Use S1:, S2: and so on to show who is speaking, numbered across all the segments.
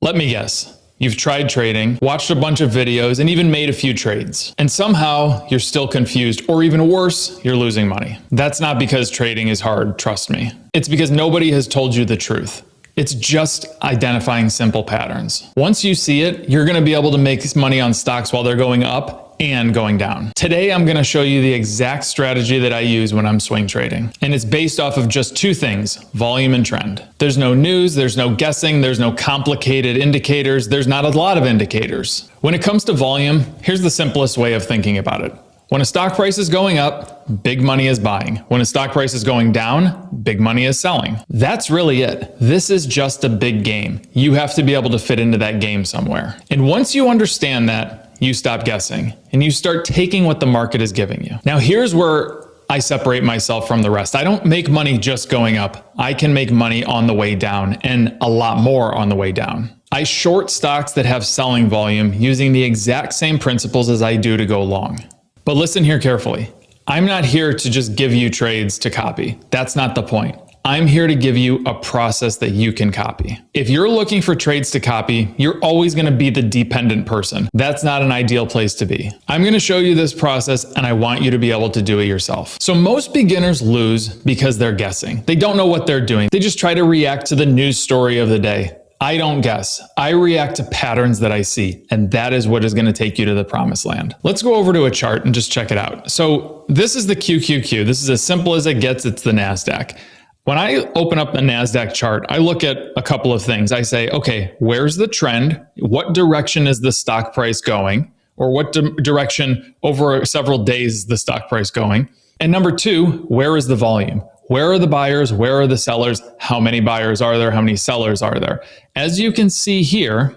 S1: Let me guess. You've tried trading, watched a bunch of videos, and even made a few trades. And somehow you're still confused, or even worse, you're losing money. That's not because trading is hard, trust me. It's because nobody has told you the truth. It's just identifying simple patterns. Once you see it, you're gonna be able to make money on stocks while they're going up and going down. Today, I'm gonna show you the exact strategy that I use when I'm swing trading. And it's based off of just two things, volume and trend. There's no news, there's no guessing, there's no complicated indicators, there's not a lot of indicators. When it comes to volume, here's the simplest way of thinking about it. When a stock price is going up, big money is buying. When a stock price is going down, big money is selling. That's really it. This is just a big game. You have to be able to fit into that game somewhere. And once you understand that, you stop guessing and you start taking what the market is giving you. Now, here's where I separate myself from the rest. I don't make money just going up. I can make money on the way down and a lot more on the way down. I short stocks that have selling volume using the exact same principles as I do to go long. But listen here carefully. I'm not here to just give you trades to copy. That's not the point. I'm here to give you a process that you can copy. If you're looking for trades to copy, you're always going to be the dependent person. That's not an ideal place to be. I'm going to show you this process and I want you to be able to do it yourself. So most beginners lose because they're guessing. They don't know what they're doing. They just try to react to the news story of the day. I don't guess. I react to patterns that I see, and that is what is going to take you to the promised land. Let's go over to a chart and just check it out. So this is the QQQ. This is as simple as it gets. It's the NASDAQ. When I open up the NASDAQ chart, I look at a couple of things. I say, okay, where's the trend? What direction is the stock price going? Or what direction over several days is the stock price going? And number two, where is the volume? Where are the buyers? Where are the sellers? How many buyers are there? How many sellers are there? As you can see here,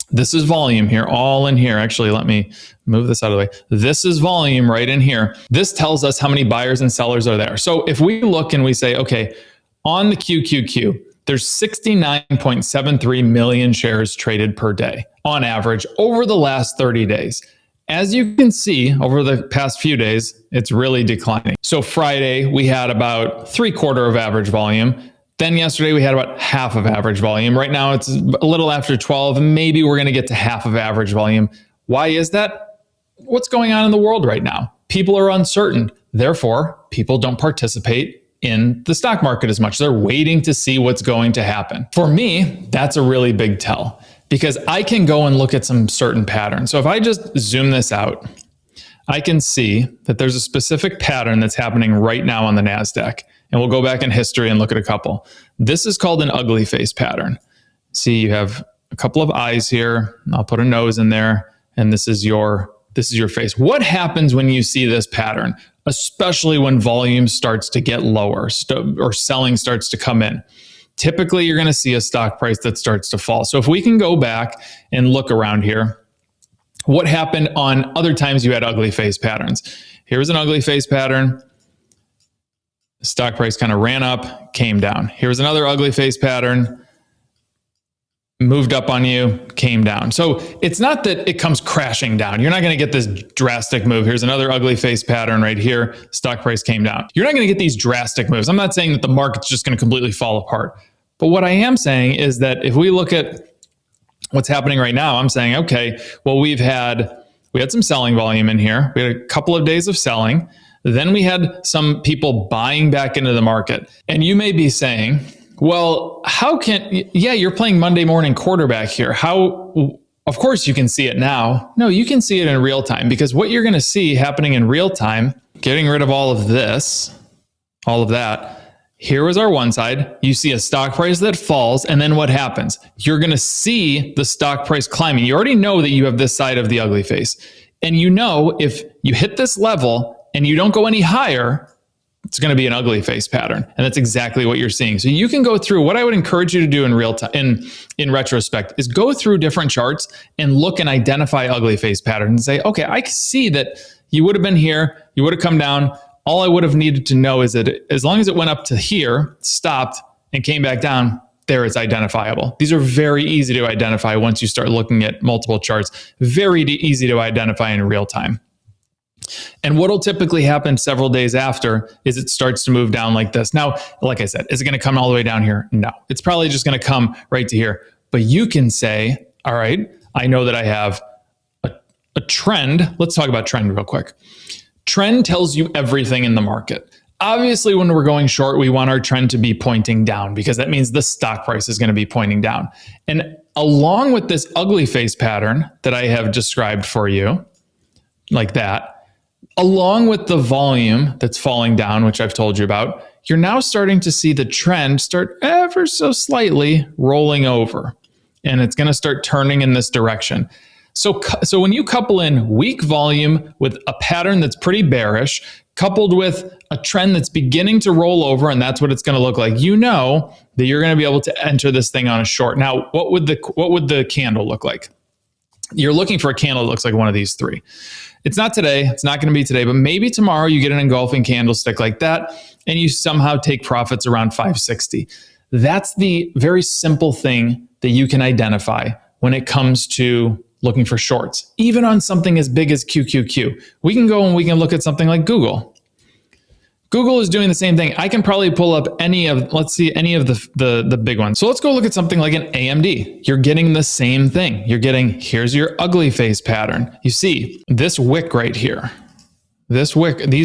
S1: this is volume here, all in here. Actually, let me move this out of the way. This is volume right in here. This tells us how many buyers and sellers are there. So if we look and we say, okay, on the QQQ, there's 69.73 million shares traded per day on average over the last 30 days. As you can see, over the past few days, it's really declining. So Friday, we had about 3/4 of average volume. Then yesterday, we had about half of average volume. Right now, it's a little after 12. Maybe we're going to get to half of average volume. Why is that? What's going on in the world right now? People are uncertain. Therefore, people don't participate in the stock market as much. They're waiting to see what's going to happen. For me, that's a really big tell because I can go and look at some certain patterns. So if I just zoom this out, I can see that there's a specific pattern that's happening right now on the NASDAQ. And we'll go back in history and look at a couple. This is called an ugly face pattern. See, you have a couple of eyes here. I'll put a nose in there. And this is your face. What happens when you see this pattern, especially when volume starts to get lower or selling starts to come in? Typically, you're going to see a stock price that starts to fall. So if we can go back and look around here, what happened on other times you had ugly face patterns? Here's an ugly face pattern. The stock price kind of ran up, came down. Here's another ugly face pattern, moved up on you, came down. So it's not that it comes crashing down. You're not going to get this drastic move. Here's another ugly face pattern right here. Stock price came down. You're not going to get these drastic moves. I'm not saying that the market's just going to completely fall apart. But what I am saying is that if we look at what's happening right now, I'm saying, okay, well, we had some selling volume in here. We had a couple of days of selling. Then we had some people buying back into the market. And you may be saying, well, you're playing Monday morning quarterback here. Of course you can see it now. No, you can see it in real time because what you're going to see happening in real time, getting rid of all of this, all of that, here was our one side. You see a stock price that falls. And then what happens? You're going to see the stock price climbing. You already know that you have this side of the ugly face. And you know, if you hit this level, and you don't go any higher, it's going to be an ugly face pattern. And that's exactly what you're seeing. So you can go through, what I would encourage you to do in real time, in retrospect, is go through different charts and look and identify ugly face patterns and say, okay, I see that you would have been here, you would have come down. All I would have needed to know is that as long as it went up to here, stopped, and came back down, there it's identifiable. These are very easy to identify once you start looking at multiple charts. Very easy to identify in real time. And what will typically happen several days after is it starts to move down like this. Now, like I said, is it going to come all the way down here? No, it's probably just going to come right to here. but you can say, all right, I know that I have a trend. Let's talk about trend real quick. Trend tells you everything in the market. Obviously, when we're going short, we want our trend to be pointing down because that means the stock price is going to be pointing down. And along with this ugly face pattern that I have described for you, like that, along with the volume that's falling down, which I've told you about, you're now starting to see the trend start ever so slightly rolling over. And it's going to start turning in this direction. So when you couple in weak volume with a pattern that's pretty bearish, coupled with a trend that's beginning to roll over, and that's what it's going to look like, you know that you're going to be able to enter this thing on a short. Now, what would the candle look like? You're looking for a candle that looks like one of these three. It's not today. It's not going to be today, but maybe tomorrow you get an engulfing candlestick like that, and you somehow take profits around 560. That's the very simple thing that you can identify when it comes to looking for shorts, even on something as big as QQQ. We can go and we can look at something like Google. Google is doing the same thing. I can probably pull up any of the big ones. So let's go look at something like an AMD. You're getting the same thing. You're getting, here's your ugly face pattern. You see this wick right here. These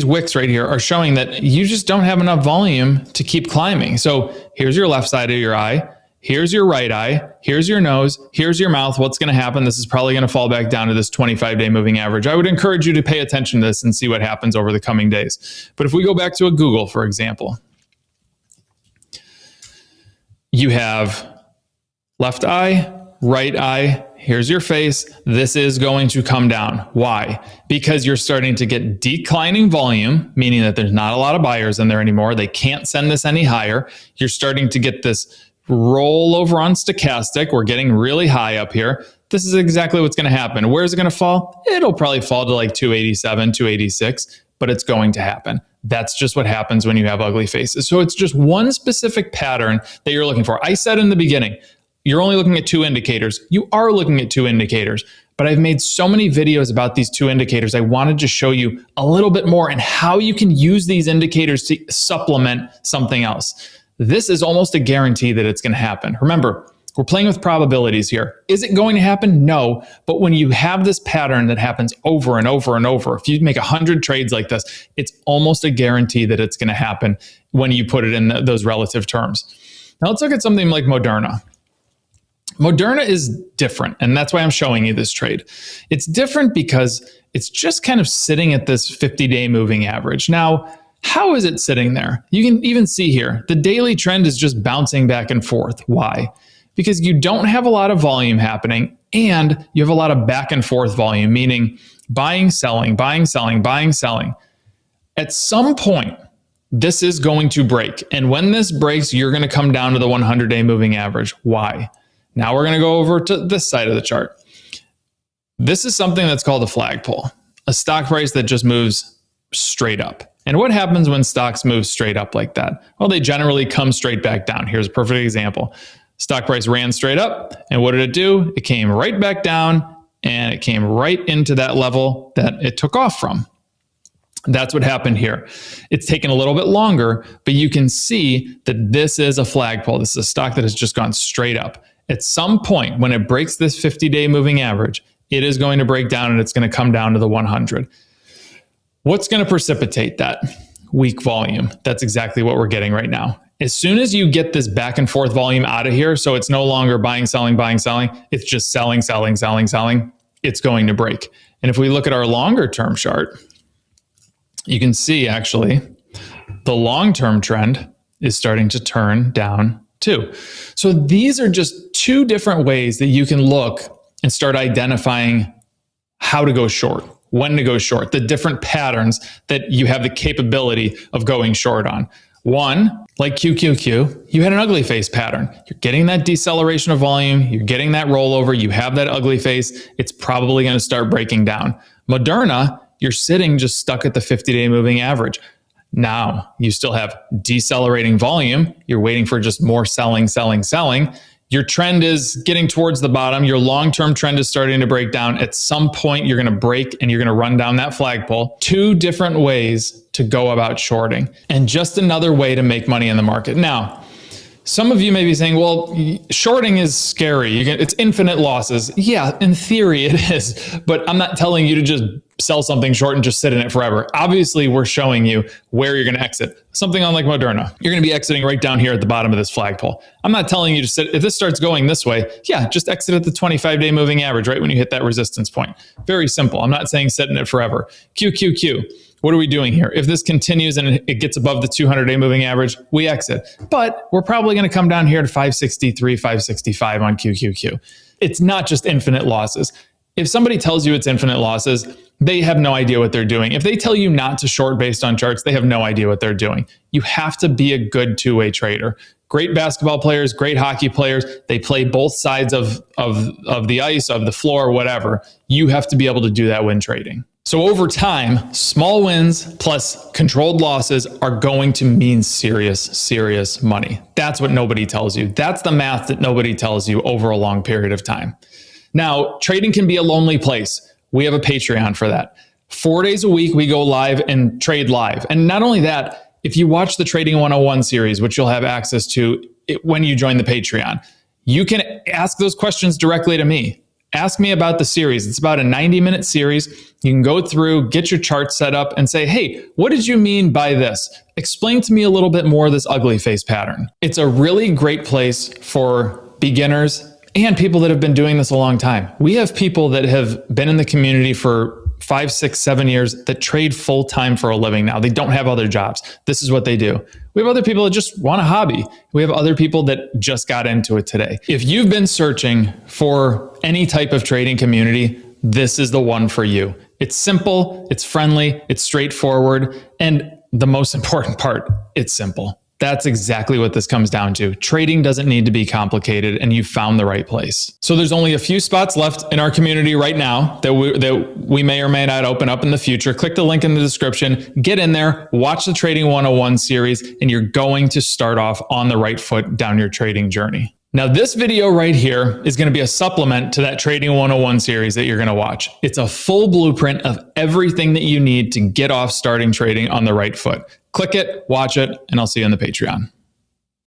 S1: wicks right here are showing that you just don't have enough volume to keep climbing. So here's your left side of your eye. Here's your right eye, here's your nose, here's your mouth. What's going to happen? This is probably going to fall back down to this 25-day moving average. I would encourage you to pay attention to this and see what happens over the coming days. But if we go back to a Google, for example, you have left eye, right eye, here's your face. This is going to come down. Why? Because you're starting to get declining volume, meaning that there's not a lot of buyers in there anymore. They can't send this any higher. You're starting to get this roll over on stochastic. We're getting really high up here. This is exactly what's going to happen. Where is it going to fall? It'll probably fall to like 287, 286, but it's going to happen. That's just what happens when you have ugly faces. So it's just one specific pattern that you're looking for. I said in the beginning, you're only looking at two indicators. You are looking at two indicators, but I've made so many videos about these two indicators. I wanted to show you a little bit more and how you can use these indicators to supplement something else. This is almost a guarantee that it's going to happen. Remember, we're playing with probabilities here. Is it going to happen? No. But when you have this pattern that happens over and over and over, if you make 100 trades like this, it's almost a guarantee that it's going to happen when you put it in those relative terms. Now let's look at something like Moderna. Moderna is different, and that's why I'm showing you this trade. It's different because it's just kind of sitting at this 50-day moving average. Now, how is it sitting there? You can even see here, the daily trend is just bouncing back and forth. Why? Because you don't have a lot of volume happening and you have a lot of back and forth volume, meaning buying, selling, buying, selling, buying, selling. At some point, this is going to break. And when this breaks, you're going to come down to the 100-day moving average. Why? Now we're going to go over to this side of the chart. This is something that's called a flagpole, a stock price that just moves straight up. And what happens when stocks move straight up like that? Well, they generally come straight back down. Here's a perfect example. Stock price ran straight up, and what did it do? It came right back down, and it came right into that level that it took off from. That's what happened here. It's taken a little bit longer, but you can see that this is a flagpole. This is a stock that has just gone straight up. At some point, when it breaks this 50-day moving average, it is going to break down, and it's going to come down to the 100. What's going to precipitate that? Weak volume. That's exactly what we're getting right now. As soon as you get this back and forth volume out of here, so it's no longer buying, selling, it's just selling, selling, selling, selling, it's going to break. And if we look at our longer term chart, you can see actually the long-term trend is starting to turn down too. So these are just two different ways that you can look and start identifying how to go short, when to go short, the different patterns that you have the capability of going short on. One, like QQQ, you had an ugly face pattern. You're getting that deceleration of volume, you're getting that rollover, you have that ugly face, it's probably going to start breaking down. Moderna, you're sitting just stuck at the 50-day moving average. Now, you still have decelerating volume, you're waiting for just more selling, selling, selling. Your trend is getting towards the bottom. Your long-term trend is starting to break down. At some point, you're going to break and you're going to run down that flagpole. Two different ways to go about shorting and just another way to make money in the market. Now, Some of you may be saying, well, shorting is scary. It's infinite losses. Yeah, in theory it is, but I'm not telling you to just sell something short and just sit in it forever. Obviously, we're showing you where you're going to exit. Something on like Moderna, you're going to be exiting right down here at the bottom of this flagpole. I'm not telling you to sit. If this starts going this way, yeah, just exit at the 25-day moving average, right when you hit that resistance point. Very simple. I'm not saying sit in it forever. QQQ. What are we doing here? If this continues and it gets above the 200-day moving average, we exit. But we're probably going to come down here to 563, 565 on QQQ. It's not just infinite losses. If somebody tells you it's infinite losses, they have no idea what they're doing. If they tell you not to short based on charts, they have no idea what they're doing. You have to be a good two-way trader. Great basketball players, great hockey players, they play both sides of the ice, of the floor, whatever. You have to be able to do that when trading. So over time, small wins plus controlled losses are going to mean serious money. That's what nobody tells you. That's the math that nobody tells you over a long period of time. Now, trading can be a lonely place. We have a Patreon for that. 4 days a week, we go live and trade live. And not only that, if you watch the Trading 101 series, which you'll have access to when you join the Patreon, you can ask those questions directly to me. Ask me about the series. It's about a 90-minute series. You can go through, get your chart set up and say, hey, what did you mean by this? Explain to me a little bit more of this ugly face pattern. It's a really great place for beginners and people that have been doing this a long time. We have people that have been in the community for 5, 6, 7 years that trade full time for a living now. They don't have other jobs. This is what they do. We have other people that just want a hobby. We have other people that just got into it today. If you've been searching for any type of trading community, this is the one for you. It's simple, it's friendly, it's straightforward, and the most important part, it's simple. That's exactly what this comes down to. Trading doesn't need to be complicated, and you found the right place. So there's only a few spots left in our community right now that we may or may not open up in the future. Click the link in the description, get in there, watch the Trading 101 series, and you're going to start off on the right foot down your trading journey. Now, this video right here is going to be a supplement to that Trading 101 series that you're going to watch. It's a full blueprint of everything that you need to get off starting trading on the right foot. Click it, watch it, and I'll see you on the Patreon.